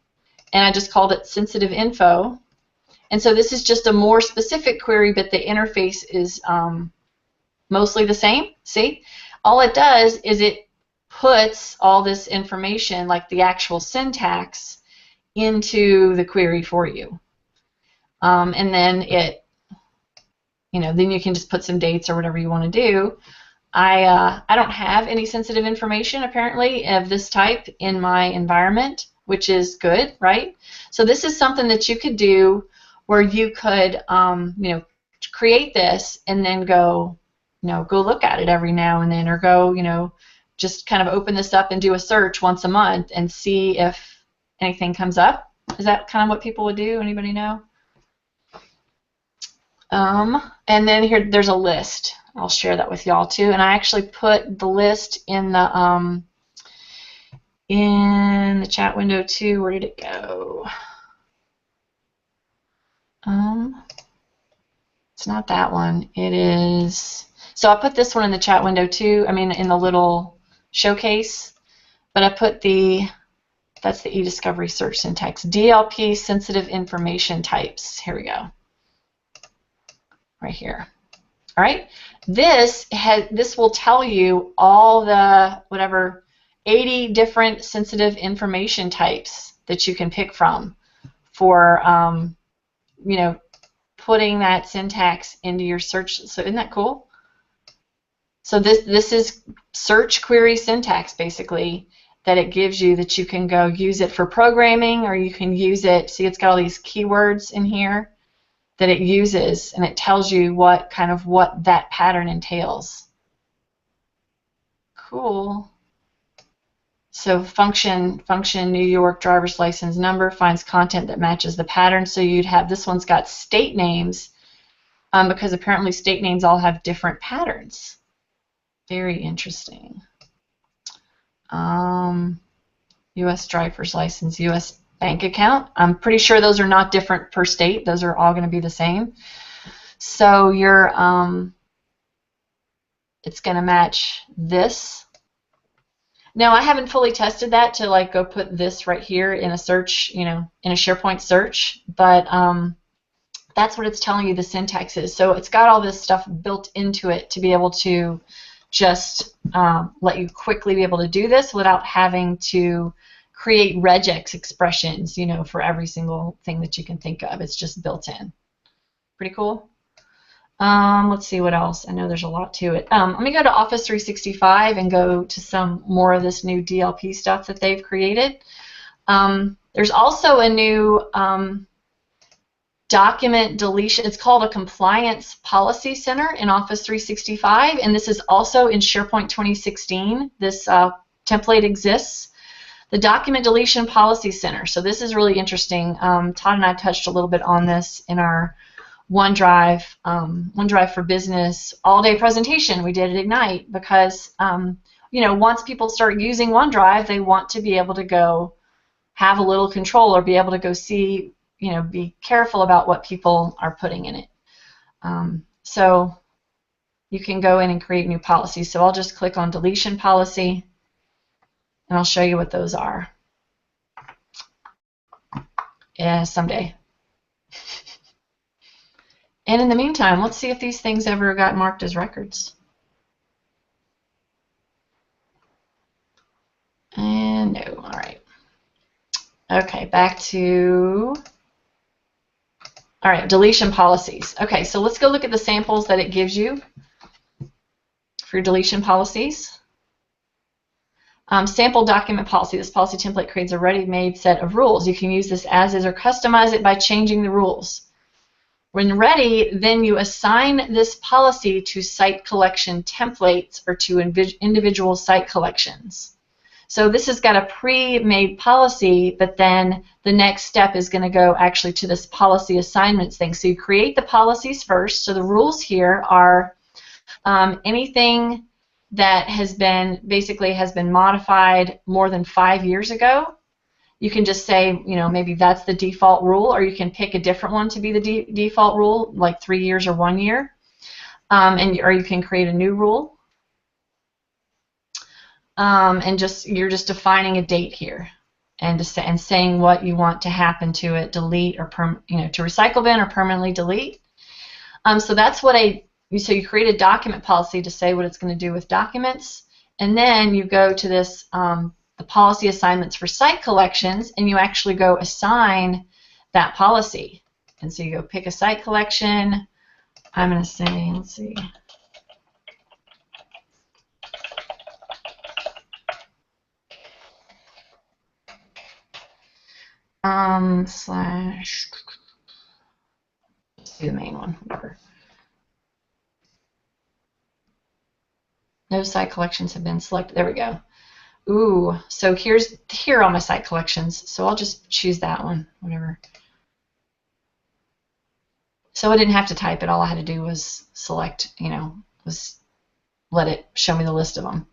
and I just called it sensitive info. And so this is just a more specific query, but the interface is mostly the same. See? All it does is it puts all this information, like the actual syntax, into the query for you. And then it, you know, then you can just put some dates or whatever you want to do. I don't have any sensitive information apparently of this type in my environment, which is good, right? So this is something that you could do where you could create this and then go look at it every now and then, or go just kind of open this up and do a search once a month and see if anything comes up. Is that kind of what people would do? Anybody know? And then here there's a list. I'll share that with y'all too. And I actually put the list in the chat window too. Where did it go? It's not that one. It is. So I put this one in the chat window too. I mean, in the little showcase. But I put that's the eDiscovery search syntax. DLP sensitive information types. Here we go. Right here. All right. This will tell you all the whatever 80 different sensitive information types that you can pick from for putting that syntax into your search. So isn't that cool? So this is search query syntax basically that it gives you, that you can go use it for programming, or you can use it. See, it's got all these keywords in here that it uses, and it tells you what that pattern entails. Cool. So function New York driver's license number finds content that matches the pattern. So you'd have, this one's got state names because apparently state names all have different patterns. Very interesting. U.S. driver's license, U.S. bank account. I'm pretty sure those are not different per state. Those are all going to be the same. So your it's going to match this. Now I haven't fully tested that to like go put this right here in a search, in a SharePoint search, but that's what it's telling you the syntax is. So it's got all this stuff built into it to be able to just let you quickly be able to do this without having to create regex expressions, for every single thing that you can think of. It's just built in. Pretty cool. Let's see what else. I know there's a lot to it. Let me go to Office 365 and go to some more of this new DLP stuff that they've created. There's also a new document deletion. It's called a Compliance Policy Center in Office 365, and this is also in SharePoint 2016. This template exists. The Document Deletion Policy Center. So this is really interesting. Todd and I touched a little bit on this in our OneDrive for Business all-day presentation we did at Ignite, because once people start using OneDrive, they want to be able to go have a little control, or be able to go see, be careful about what people are putting in it. So you can go in and create new policies. So I'll just click on Deletion Policy, and I'll show you what those are. Yeah, someday. And in the meantime, let's see if these things ever got marked as records. And no, all right. Okay, back to, all right, deletion policies. Okay, so let's go look at the samples that it gives you for your deletion policies. Sample document policy. This policy template creates a ready-made set of rules. You can use this as is or customize it by changing the rules. When ready, then you assign this policy to site collection templates or to individual site collections. So this has got a pre-made policy, but then the next step is going to go actually to this policy assignments thing. So you create the policies first. So the rules here are anything that has been modified more than 5 years ago. You can just say, maybe that's the default rule, or you can pick a different one to be the default rule, like 3 years or 1 year, or you can create a new rule, and you're just defining a date here, and saying what you want to happen to it, delete or to recycle bin or permanently delete. So that's what so you create a document policy to say what it's going to do with documents, and then you go to this the policy assignments for site collections, and you actually go assign that policy. And so you go pick a site collection. I'm going to say, let's see, Slash. Let's do the main one. Whatever. No site collections have been selected. There we go. Ooh, so here are all my site collections. So I'll just choose that one. Whatever. So I didn't have to type it. All I had to do was select, was let it show me the list of them.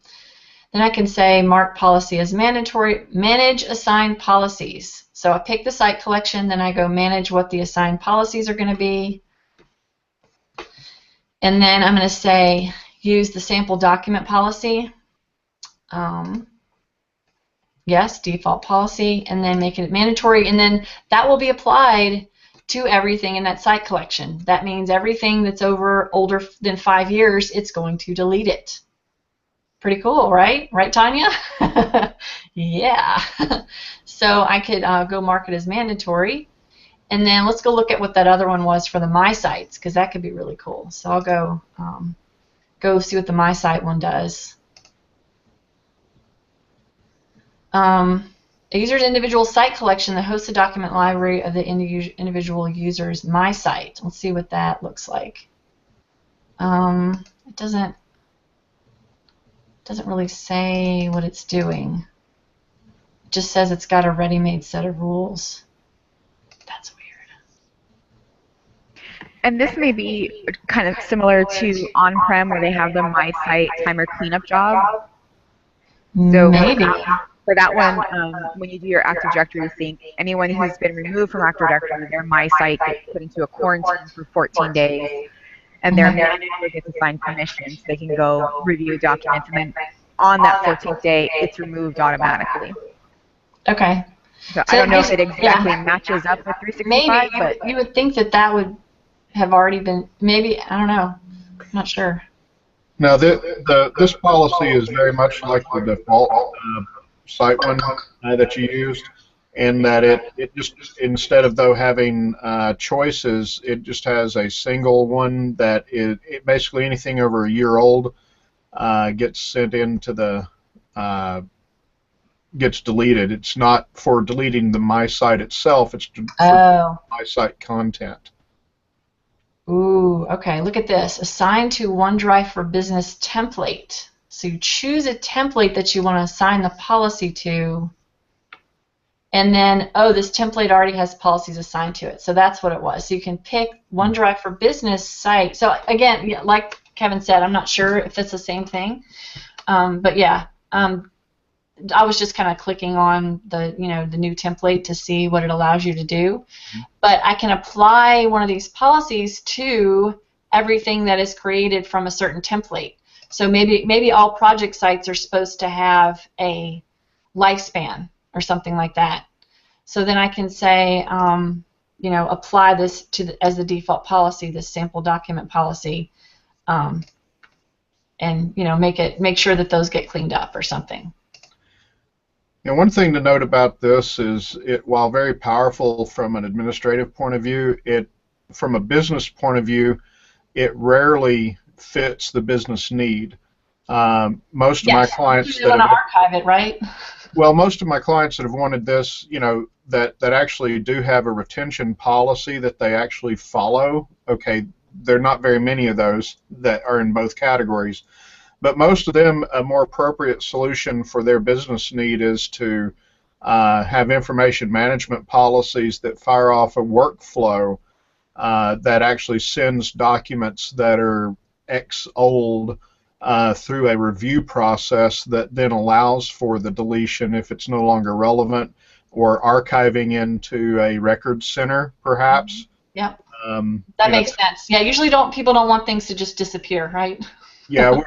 Then I can say mark policy as mandatory, manage assigned policies. So I pick the site collection, then I go manage what the assigned policies are going to be. And then I'm going to say use the sample document policy. Yes, default policy, and then make it mandatory, and then that will be applied to everything in that site collection. That means everything that's older than 5 years, it's going to delete it. Pretty cool, right? Right, Tanya? Yeah. So I could go mark it as mandatory, and then let's go look at what that other one was for the My Sites, because that could be really cool. So I'll go see what the My Site one does. A user's individual site collection that hosts a document library of the individual user's My Site. Let's see what that looks like. It doesn't really say what it's doing. It just says it's got a ready-made set of rules. That's weird. And this may be kind of similar to on-prem where they have the My Site timer cleanup job. So maybe. For that one, when you do your Active Directory sync, anyone who's been removed from Active Directory, their My Site gets put into a quarantine for 14 days, and their manager gets assigned permissions so they can go review documents, and then on that 14th day, it's removed automatically. Okay. So I don't know if it exactly matches up with 365, maybe, but you would think that would have already been, maybe, I don't know. I'm not sure. Now, this policy is very much like the default site one that you used, in that it just, instead of having choices, it just has a single one that it basically anything over a year old gets sent into the gets deleted. It's not for deleting the My Site itself, it's for My Site content. Ooh, okay, look at this. Assign to OneDrive for Business template. So you choose a template that you want to assign the policy to, and then, this template already has policies assigned to it. So that's what it was. So you can pick OneDrive for Business site. So again, like Kevin said, I'm not sure if it's the same thing, but yeah, I was just kind of clicking on the new template to see what it allows you to do. But I can apply one of these policies to everything that is created from a certain template. So maybe all project sites are supposed to have a lifespan or something like that. So then I can say, apply this as the default policy, this sample document policy, and make sure that those get cleaned up or something. Now, one thing to note about this is, while very powerful from an administrative point of view, from a business point of view, it rarely fits the business need. Most of my clients that want to archive it, right? Well, most of my clients that have wanted this, that actually do have a retention policy that they actually follow. Okay, there are not very many of those that are in both categories, but most of them, a more appropriate solution for their business need is to have information management policies that fire off a workflow that actually sends documents that are X old through a review process that then allows for the deletion if it's no longer relevant, or archiving into a record center, perhaps. Yeah, that makes sense. Yeah, usually people don't want things to just disappear, right? Yeah,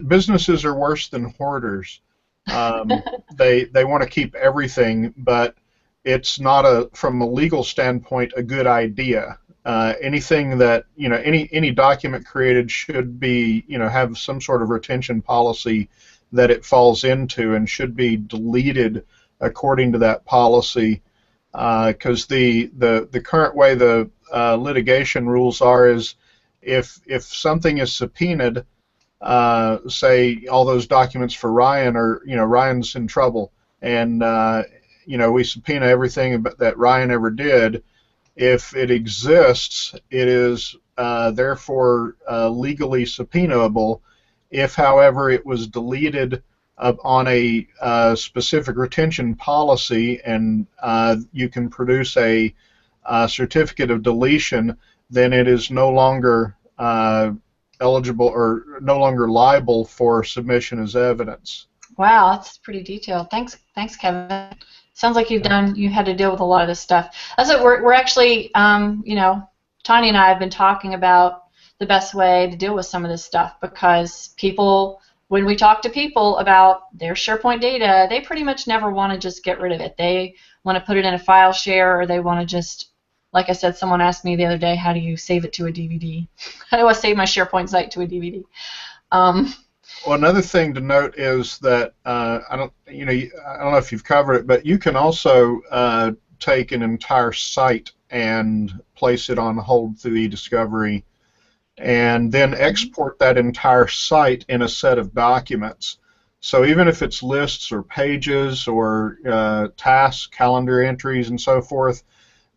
businesses are worse than hoarders. They want to keep everything, but it's not from a legal standpoint a good idea. Anything that any document created should be have some sort of retention policy that it falls into, and should be deleted according to that policy. Because the current way the litigation rules are is, if something is subpoenaed, say all those documents for Ryan, or Ryan's in trouble, and we subpoena everything that Ryan ever did. If it exists, it is therefore legally subpoenaable. If, however, it was deleted on a specific retention policy and you can produce a certificate of deletion, then it is no longer eligible or no longer liable for submission as evidence. Wow, that's pretty detailed. Thanks, Kevin. Sounds like you had to deal with a lot of this stuff. That's what we're actually, Tanya and I have been talking about the best way to deal with some of this stuff, because people, when we talk to people about their SharePoint data, they pretty much never want to just get rid of it. They want to put it in a file share, or they want to just, like I said, someone asked me the other day, how do you save it to a DVD? How do I save my SharePoint site to a DVD? Well, another thing to note is that I don't know if you've covered it, but you can also take an entire site and place it on hold through eDiscovery, and then export that entire site in a set of documents. So even if it's lists or pages or tasks, calendar entries, and so forth,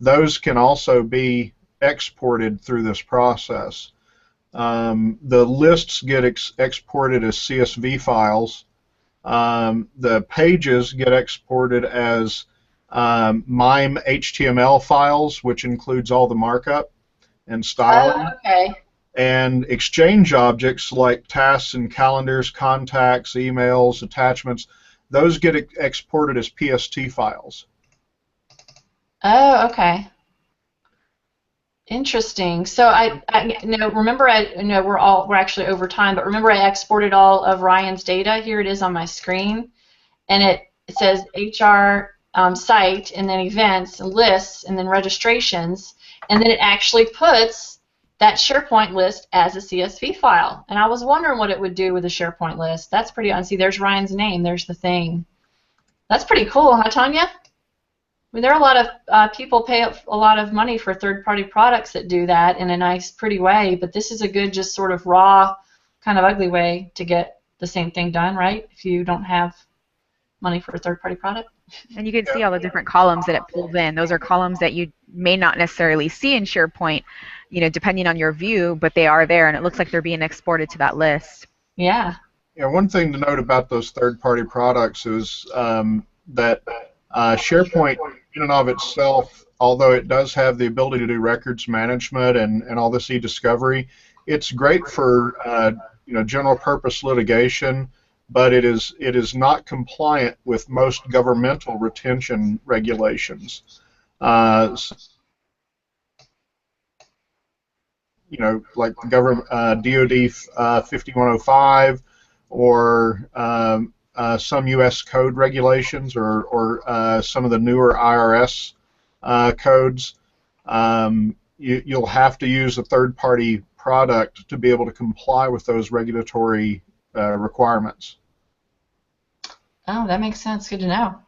those can also be exported through this process. The lists get exported as CSV files. The pages get exported as MIME HTML files, which includes all the markup and styling. Oh, okay. And Exchange objects like tasks and calendars, contacts, emails, attachments, those get exported as PST files. Oh, okay. Interesting. So remember we're actually over time, but remember I exported all of Ryan's data. Here it is on my screen, and it says HR site, and then events and lists, and then registrations, and then it actually puts that SharePoint list as a CSV file. And I was wondering what it would do with a SharePoint list. That's pretty. See, there's Ryan's name. There's the thing. That's pretty cool, huh, Tanya? I mean, there are a lot of people pay a lot of money for third-party products that do that in a nice, pretty way, but this is a good, just sort of raw, kind of ugly way to get the same thing done, right? If you don't have money for a third-party product. And you can see all the different columns that it pulls in. Those are columns that you may not necessarily see in SharePoint, depending on your view, but they are there, and it looks like they're being exported to that list. Yeah. Yeah. One thing to note about those third-party products is that SharePoint, in and of itself, although it does have the ability to do records management and all this eDiscovery, it's great for general-purpose litigation, but it is not compliant with most governmental retention regulations. Like the government DoD 5105 or some U.S. code regulations or some of the newer IRS codes. You'll have to use a third-party product to be able to comply with those regulatory requirements. Oh, that makes sense. Good to know.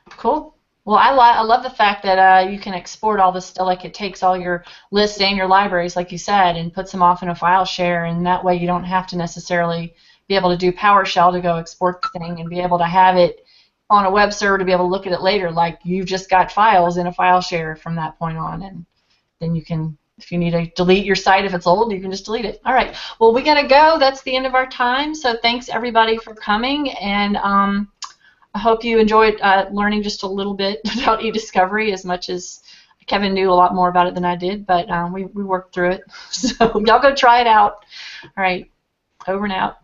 Cool. Well, I love the fact that you can export all this stuff, like it takes all your lists and your libraries, like you said, and puts them off in a file share, and that way you don't have to necessarily be able to do PowerShell to go export the thing and be able to have it on a web server to be able to look at it later, like you've just got files in a file share from that point on, and then you can, if you need to delete your site if it's old, you can just delete it. All right. Well, we got to go. That's the end of our time, so thanks everybody for coming, and I hope you enjoyed learning just a little bit about eDiscovery, as much as Kevin knew a lot more about it than I did, but we worked through it. So y'all go try it out. All right, over and out.